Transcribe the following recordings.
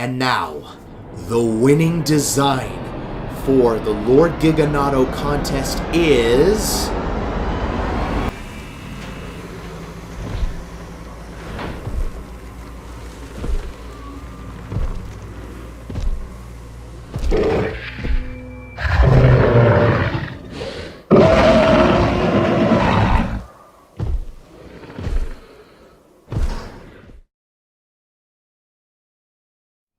And now, the winning design for the Lord Giganoto Contest is...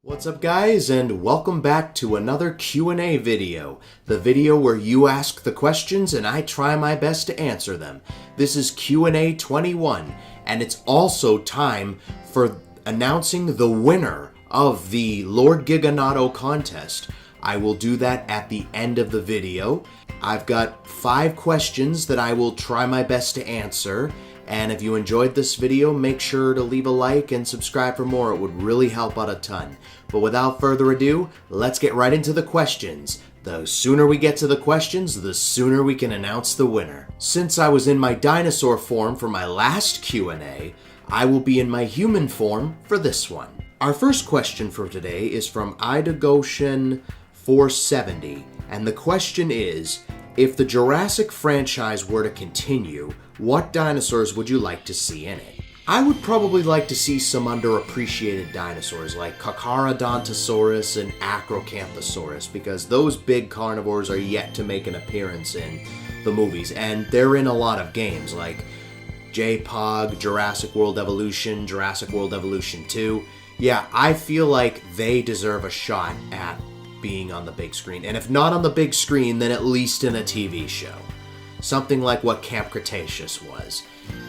What's up guys, and welcome back to another Q&A video. The video where you ask the questions and I try my best to answer them. This is Q&A 21, and it's also time for announcing the winner of the Lord Giganoto Contest. I will do that at the end of the video. I've got 5 questions that I will try my best to answer. And if you enjoyed this video, make sure to leave a like and subscribe for more. It would really help out a ton. But without further ado, let's get right into the questions. The sooner we get to the questions, the sooner we can announce the winner. Since I was in my dinosaur form for my last Q&A, I will be in my human form for this one. Our first question for today is from Goshen 470, and the question is, if the Jurassic franchise were to continue, what dinosaurs would you like to see in it? I would probably like to see some underappreciated dinosaurs like Carcharodontosaurus and Acrocanthosaurus, because those big carnivores are yet to make an appearance in the movies, and they're in a lot of games like J-Pog, Jurassic World Evolution, Jurassic World Evolution 2. Yeah, I feel like they deserve a shot at being on the big screen, and if not on the big screen, then at least in a TV show. Something like what Camp Cretaceous was.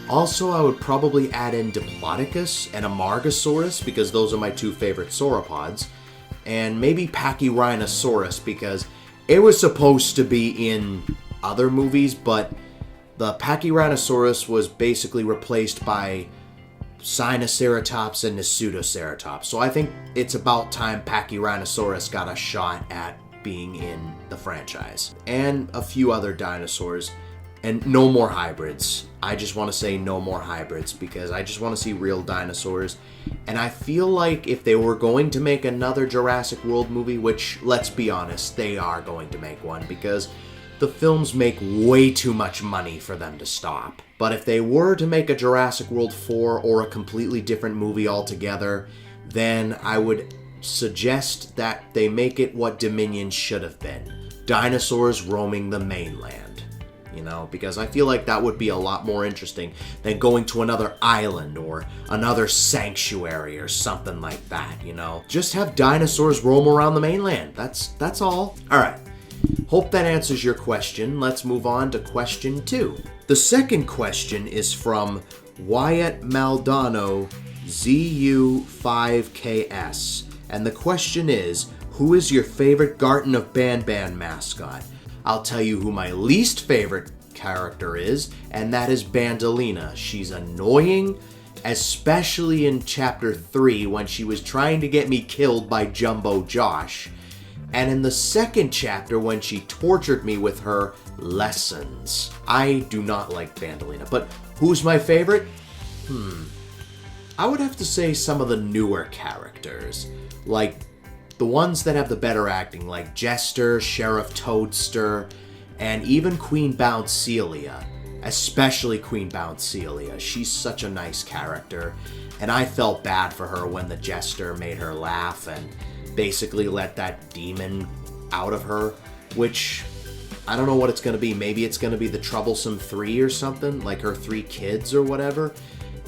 Also, I would probably add in Diplodocus and Amargasaurus, because those are my 2 favorite sauropods. And maybe Pachyrhinosaurus, because it was supposed to be in other movies, but the Pachyrhinosaurus was basically replaced by Sinoceratops and Pseudoceratops. So I think it's about time Pachyrhinosaurus got a shot at being in the franchise. And a few other dinosaurs. And no more hybrids. I just want to say no more hybrids, because I just want to see real dinosaurs. And I feel like if they were going to make another Jurassic World movie, which, let's be honest, they are going to make one, because the films make way too much money for them to stop. But if they were to make a Jurassic World 4 or a completely different movie altogether, then I would suggest that they make it what Dominion should have been. Dinosaurs roaming the mainland. You know, because I feel like that would be a lot more interesting than going to another island or another sanctuary or something like that, you know. Just have dinosaurs roam around the mainland. That's all. Alright. Hope that answers your question. Let's move on to question 2. The second question is from Wyatt Maldono ZU5KS. And the question is, who is your favorite Garten of Banban mascot? I'll tell you who my least favorite character is, and that is Bandolina. She's annoying, especially in Chapter 3 when she was trying to get me killed by Jumbo Josh, and in the second chapter when she tortured me with her lessons. I do not like Bandolina, but who's my favorite? I would have to say some of the newer characters, like the ones that have the better acting, like Jester, Sheriff Toadster, and even Queen Bouncelia. Especially Queen Bouncelia. She's such a nice character, and I felt bad for her when the Jester made her laugh and basically let that demon out of her, which I don't know what it's going to be. Maybe it's going to be the Troublesome 3 or something, like her 3 kids or whatever.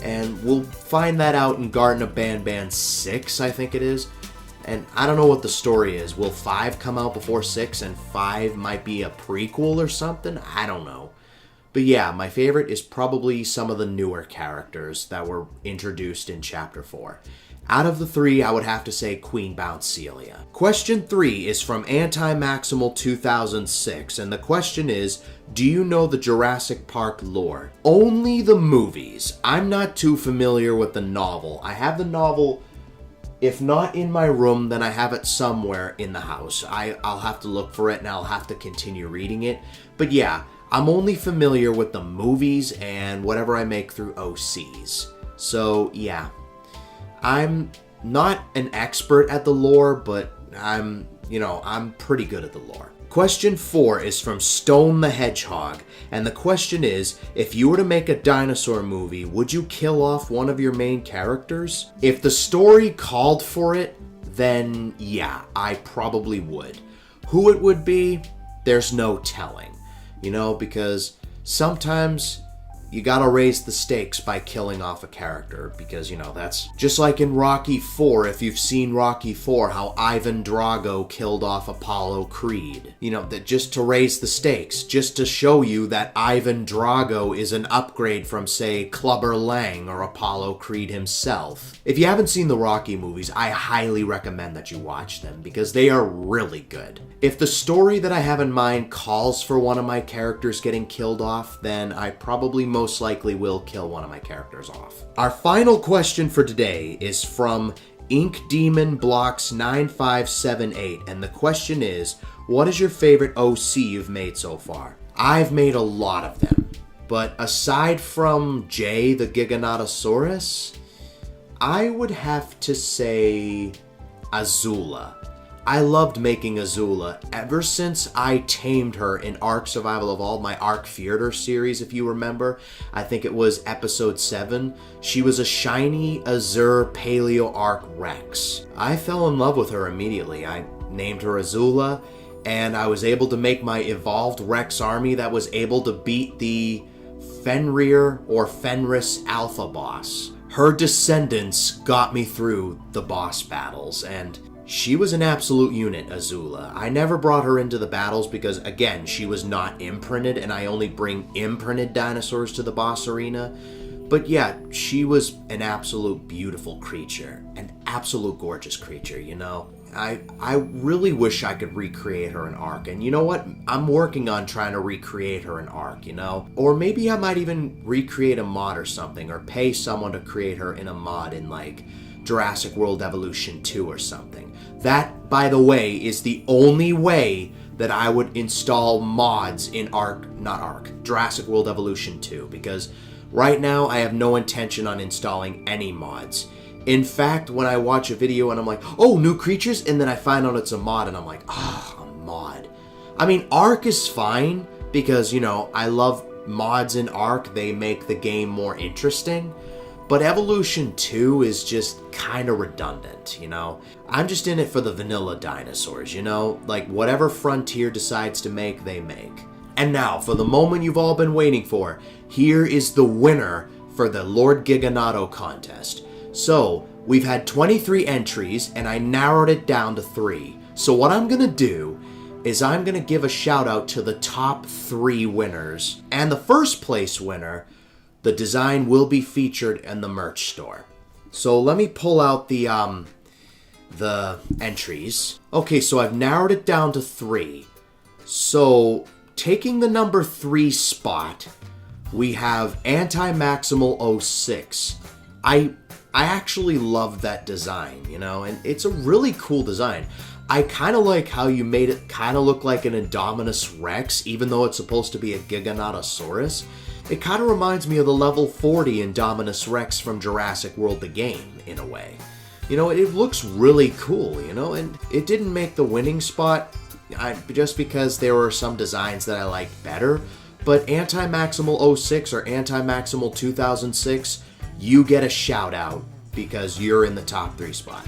And we'll find that out in Garten of Banban 6, I think it is. And I don't know what the story is. Will 5 come out before 6 and 5 might be a prequel or something? I don't know. But yeah, my favorite is probably some of the newer characters that were introduced in Chapter 4. Out of the 3, I would have to say Queen Bouncelia. Question 3 is from Anti-Maximal 2006, and the question is, do you know the Jurassic Park lore? Only the movies. I'm not too familiar with the novel. I have the novel, if not in my room, then I have it somewhere in the house. I'll have to look for it and I'll have to continue reading it. But yeah, I'm only familiar with the movies and whatever I make through OCs. So yeah, I'm not an expert at the lore, but I'm pretty good at the lore. Question 4 is from Stone the Hedgehog, and the question is, if you were to make a dinosaur movie, would you kill off one of your main characters? If the story called for it, then yeah, I probably would. Who it would be, there's no telling, because sometimes you gotta raise the stakes by killing off a character, because, that's just like in Rocky IV, if you've seen Rocky IV, how Ivan Drago killed off Apollo Creed. That just to raise the stakes, just to show you that Ivan Drago is an upgrade from, say, Clubber Lang or Apollo Creed himself. If you haven't seen the Rocky movies, I highly recommend that you watch them, because they are really good. If the story that I have in mind calls for one of my characters getting killed off, then I probably most likely will kill one of my characters off. Our final question for today is from Ink Demon Blocks 9578, and the question is, what is your favorite OC you've made so far? I've made a lot of them, but aside from Jay the Giganotosaurus, I would have to say Azula. I loved making Azula ever since I tamed her in Ark Survival Evolved, my Ark Theater series, if you remember. I think it was episode 7. She was a shiny Azure Paleo Ark Rex. I fell in love with her immediately. I named her Azula, and I was able to make my evolved Rex army that was able to beat the Fenrir or Fenris Alpha boss. Her descendants got me through the boss battles, and she was an absolute unit, Azula. I never brought her into the battles because, again, she was not imprinted, and I only bring imprinted dinosaurs to the boss arena. But yeah, she was an absolute beautiful creature. An absolute gorgeous creature, I really wish I could recreate her in Ark. And you know what? I'm working on trying to recreate her in Ark, Or maybe I might even recreate a mod or something, or pay someone to create her in a mod in, like, Jurassic World Evolution 2 or something. That, by the way, is the only way that I would install mods in Jurassic World Evolution 2, because right now I have no intention on installing any mods. In fact, when I watch a video and I'm like, oh, new creatures, and then I find out it's a mod, and I'm like, a mod. I mean, Ark is fine, because, I love mods in Ark. They make the game more interesting. But Evolution 2 is just kind of redundant, I'm just in it for the vanilla dinosaurs, Like, whatever Frontier decides to make, they make. And now, for the moment you've all been waiting for, here is the winner for the Lord Giganoto Contest. So, we've had 23 entries, and I narrowed it down to 3. So what I'm going to do is I'm going to give a shout out to the top 3 winners. And the first place winner, the design will be featured in the merch store. So let me pull out the entries. Okay, so I've narrowed it down to 3. So taking the number 3 spot, we have Anti-Maximal 06. I actually love that design, and it's a really cool design. I kind of like how you made it kind of look like an Indominus Rex, even though it's supposed to be a Giganotosaurus. It kind of reminds me of the level 40 Indominus Rex from Jurassic World the game, in a way. It looks really cool, and it didn't make the winning spot just because there were some designs that I liked better, but Anti-Maximal 06 or Anti-Maximal 2006, you get a shout out because you're in the top 3 spot.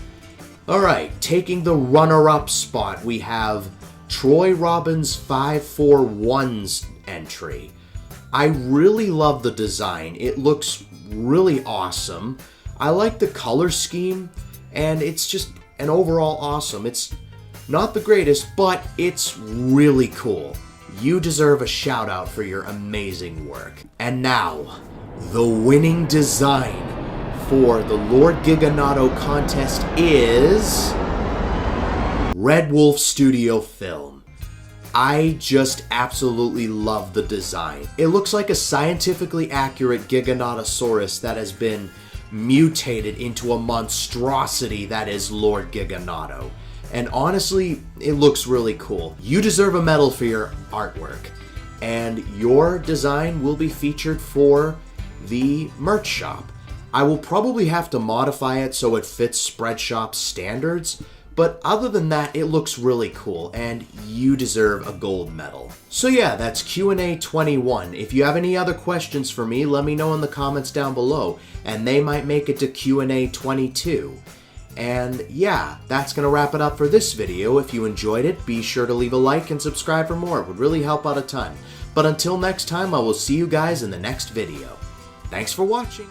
Alright, taking the runner-up spot, we have Troy Robbins 541's entry. I really love the design. It looks really awesome. I like the color scheme, and it's just an overall awesome. It's not the greatest, but it's really cool. You deserve a shout out for your amazing work. And now, the winning design for the Lord Giganoto Contest is Red Wolf Studio Film. I just absolutely love the design. It looks like a scientifically accurate Giganotosaurus that has been mutated into a monstrosity that is Lord Giganoto. And honestly, it looks really cool. You deserve a medal for your artwork. And your design will be featured for the merch shop. I will probably have to modify it so it fits Spreadshop's standards, but other than that, it looks really cool, and you deserve a gold medal. So yeah, that's Q&A 21. If you have any other questions for me, let me know in the comments down below, and they might make it to Q&A 22. And yeah, that's going to wrap it up for this video. If you enjoyed it, be sure to leave a like and subscribe for more. It would really help out a ton. But until next time, I will see you guys in the next video. Thanks for watching.